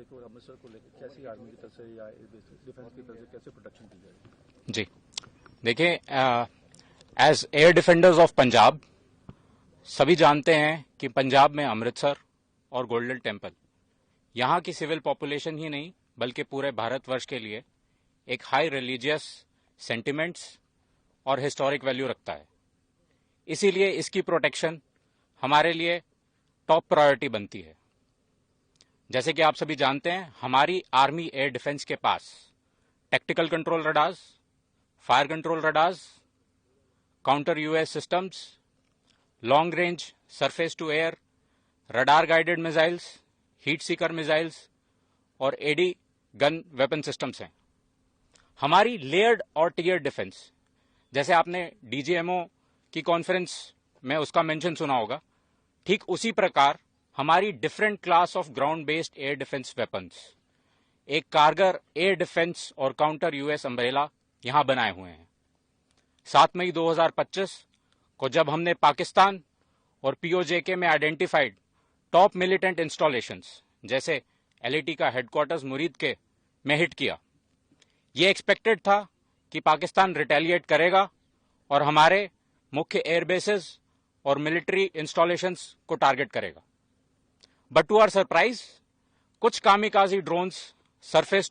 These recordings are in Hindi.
को और अमृतसर को लेकर कैसी आर्मी की तरफ से या डिफेंस की तरफ से कैसे प्रोटेक्शन दी जाएगी? जी देखिए, as air defenders of Punjab सभी जानते हैं कि पंजाब में अमृतसर और गोल्डन टेम्पल यहाँ की सिविल पॉपुलेशन ही नहीं बल्कि पूरे भारतवर्ष के लिए एक हाई रिलीजियस सेंटिमेंट्स और हिस्टोरिक वैल्यू रखता है। इसीलिए इसकी प्रोटेक्शन हमारे लिए टॉप प्रायोरिटी बनती है। जैसे कि आप सभी जानते हैं, हमारी आर्मी एयर डिफेंस के पास tactical control radars, fire control radars, counter US systems, long range surface to air, radar guided missiles, heat seeker missiles और एडी गन वेपन सिस्टम्स हैं। हमारी लेयर्ड और टियर डिफेंस, जैसे आपने डीजीएमओ की कॉन्फ्रेंस में उसका मेंशन सुना होगा, ठीक उसी प्रकार हमारी different class of ground based air defence weapons, एक कारगर एयर डिफेंस और काउंटर यूएस अम्ब्रेला यहां बनाए हुए हैं। 7 मई 2025 को जब हमने पाकिस्तान और पीओजेके में आइडेंटिफाइड टॉप मिलिटेंट इंस्टॉलेशंस जैसे एलएटी का हेडक्वार्टर्स मुरीद के में हिट किया, ये एक्सपेक्टेड था कि पाकिस्तान रिटेलिएट करेगा और हमारे मुख्य एयरबेसेस और मिलिट्री इंस्टॉलेशंस को टारगेट करेगा। बट टू आवर सरप्राइज, कुछ kamikaze drones surface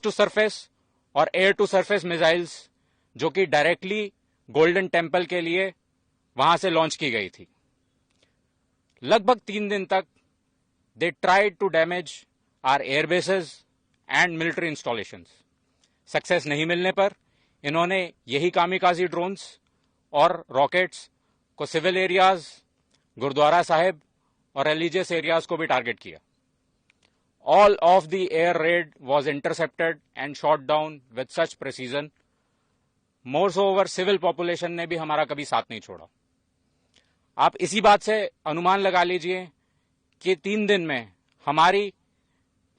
to surface और एयर टू सरफेस मिसाइल्स जो कि डायरेक्टली गोल्डन टेम्पल के लिए वहां से लॉन्च की गई थी, लगभग 3 दिन तक they tried to damage our airbases and military installations. Success नहीं मिलने पर इन्होंने यही कामिकाजी ड्रोन्स और रॉकेट्स को सिविल एरियाज, गुरुद्वारा साहिब और रिलीजियस एरियाज को भी टारगेट किया। All of the air raid was intercepted and shot down with such precision. More so over civil population ने भी हमारा कभी साथ नहीं छोड़ा। आप इसी बात से अनुमान लगा लीजिए कि 3 दिन में हमारी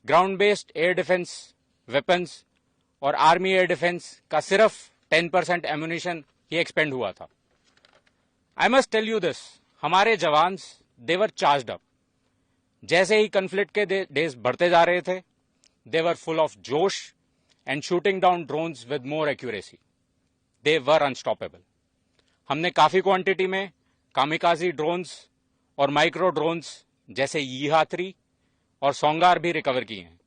ground based air defence weapons और आर्मी एयर डिफेंस का सिर्फ 10% एम्यूनिशन ही एक्सपेंड हुआ था। I must tell you this, हमारे जवान्स देवर चार्ज्ड अप। जैसे ही कन्फ्लिक्ट के डेज बढ़ते जा रहे थे, देवर फुल ऑफ जोश and shooting down drones with more accuracy. They were unstoppable. हमने काफी क्वांटिटी में कामिकाजी ड्रोन्स और माइक्रो ड्रोन्स जैसे यीहा 3 और सोंगार भी रिकवर किए हैं,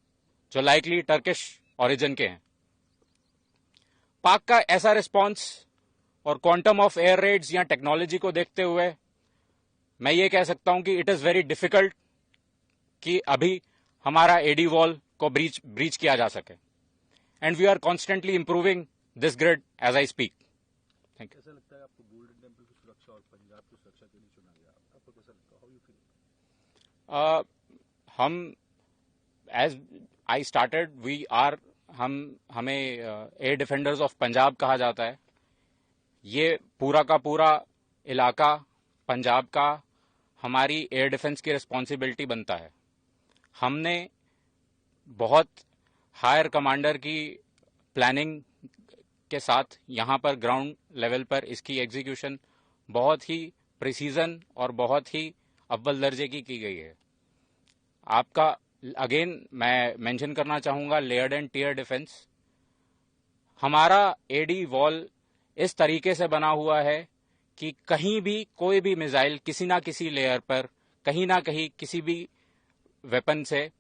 जो लाइकली टर्किश ओरिजिन के हैं। पाक का ऐसा रिस्पॉन्स और क्वांटम ऑफ एयर रेड्स या टेक्नोलॉजी को देखते हुए मैं ये कह सकता हूं कि इट इज वेरी डिफिकल्ट कि अभी हमारा एडी वॉल को ब्रीच किया जा सके। And we are constantly improving this grid as I speak. Thank you. कैसा लगता है आपको गोल्डन टेम्पल की सुरक्षा और पंजाब की सुरक्षा के लिए चुना गया? आपको कैसा लगता है? How you feel? हम एज आई स्टार्टेड हमें एयर डिफेंडर्स ऑफ पंजाब कहा जाता है। ये पूरा का पूरा इलाका पंजाब का हमारी एयर डिफेंस की रिस्पॉन्सिबिलिटी बनता है। हमने बहुत हायर कमांडर की प्लानिंग के साथ यहाँ पर ग्राउंड लेवल पर इसकी एग्जीक्यूशन बहुत ही प्रिसीजन और बहुत ही अव्वल दर्जे की गई है। आपका अगेन मैं मेंशन करना चाहूंगा लेयर्ड एंड टियर डिफेंस। हमारा एडी वॉल इस तरीके से बना हुआ है कि कहीं भी कोई भी मिसाइल किसी ना किसी लेयर पर कहीं ना कहीं किसी भी वेपन से